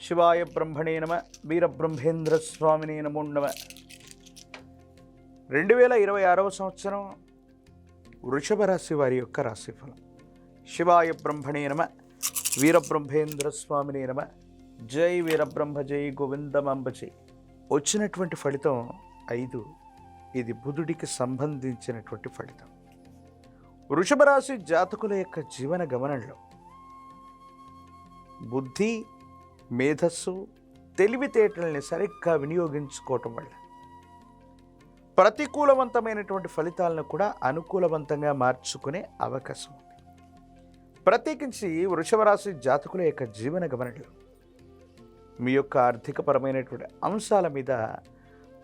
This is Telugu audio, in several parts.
శివాయ బ్రహ్మణే నమ వీరబ్రహ్మేంద్ర స్వామినే నమో నమ 2026వ సంవత్సరం వృషభ రాశి వారి యొక్క రాశిఫలం. శివాయ బ్రహ్మణే నమ వీరబ్రహ్మేంద్ర స్వామినే నమ. జై వీరబ్రహ్మ జై గోవిందమాంబ జై. వచ్చినటువంటి ఫలితం 5. ఇది బుధుడికి సంబంధించినటువంటి ఫలితం. వృషభ రాశి జాతకుల యొక్క జీవన గమనంలో బుద్ధి, మేధస్సు, తెలివితేటల్ని సరిగ్గా వినియోగించుకోవటం వల్ల ప్రతికూలవంతమైనటువంటి ఫలితాలను కూడా అనుకూలవంతంగా మార్చుకునే అవకాశం ఉంది. ప్రత్యేకించి వృషభ రాశి జాతకుల యొక్క జీవన గమనంలో మీ యొక్క ఆర్థికపరమైనటువంటి అంశాల మీద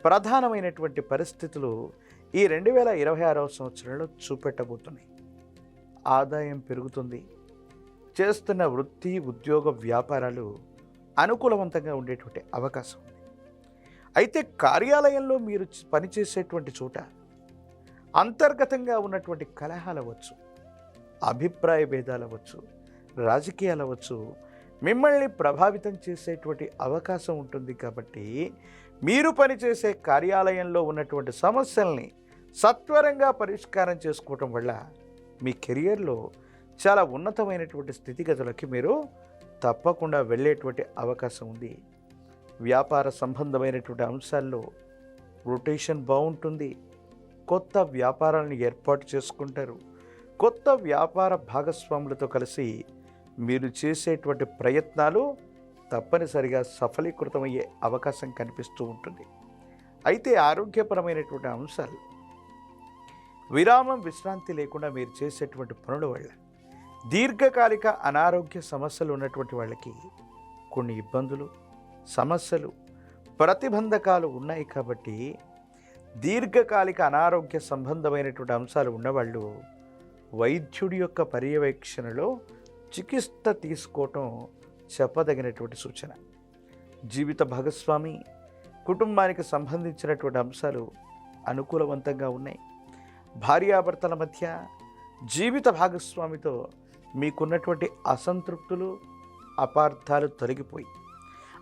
ప్రధానమైనటువంటి పరిస్థితులు ఈ 2026వ సంవత్సరంలో చూపెట్టబోతున్నాయి. ఆదాయం పెరుగుతుంది. చేస్తున్న వృత్తి, ఉద్యోగ, వ్యాపారాలు అనుకూలవంతంగా ఉండేటువంటి అవకాశం ఉంది. అయితే కార్యాలయంలో మీరు పనిచేసేటువంటి చోట అంతర్గతంగా ఉన్నటువంటి కలహాలు అవ్వచ్చు, అభిప్రాయ భేదాలు అవ్వచ్చు, రాజకీయాలు అవ్వచ్చు, మిమ్మల్ని ప్రభావితం చేసేటువంటి అవకాశం ఉంటుంది. కాబట్టి మీరు పనిచేసే కార్యాలయంలో ఉన్నటువంటి సమస్యల్ని సత్వరంగా పరిష్కారం చేసుకోవటం వల్ల మీ కెరియర్లో చాలా ఉన్నతమైనటువంటి స్థితిగతులకి మీరు తప్పకుండా వెళ్ళేటువంటి అవకాశం ఉంది. వ్యాపార సంబంధమైనటువంటి అంశాల్లో రొటేషన్ బాగుంటుంది. కొత్త వ్యాపారాలను ఏర్పాటు చేసుకుంటారు. కొత్త వ్యాపార భాగస్వాములతో కలిసి మీరు చేసేటువంటి ప్రయత్నాలు తప్పనిసరిగా సఫలీకృతమయ్యే అవకాశం కనిపిస్తూ ఉంటుంది. అయితే ఆరోగ్యపరమైనటువంటి అంశాలు విరామం, విశ్రాంతి లేకుండా మీరు చేసేటువంటి పనుల వల్ల దీర్ఘకాలిక అనారోగ్య సమస్యలు ఉన్నటువంటి వాళ్ళకి కొన్ని ఇబ్బందులు, సమస్యలు, ప్రతిబంధకాలు ఉన్నాయి. కాబట్టి దీర్ఘకాలిక అనారోగ్య సంబంధమైనటువంటి అంశాలు ఉన్నవాళ్ళు వైద్యుడి యొక్క పర్యవేక్షణలో చికిత్స తీసుకోవటం చెప్పదగినటువంటి సూచన. జీవిత భాగస్వామి, కుటుంబానికి సంబంధించినటువంటి అంశాలు అనుకూలవంతంగా ఉన్నాయి. భార్యాభర్తల మధ్య, జీవిత భాగస్వామితో మీకున్నటువంటి అసంతృప్తులు, అపార్థాలు తొలగిపోయి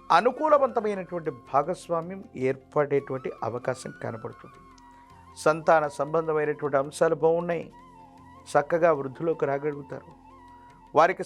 అనుకూలవంతమైనటువంటి భాగస్వామ్యం ఏర్పడేటువంటి అవకాశం కనబడుతుంది. సంతాన సంబంధమైనటువంటి అంశాలు బాగున్నాయి. చక్కగా వృద్ధిలోకి రాగలుగుతారు. వారికి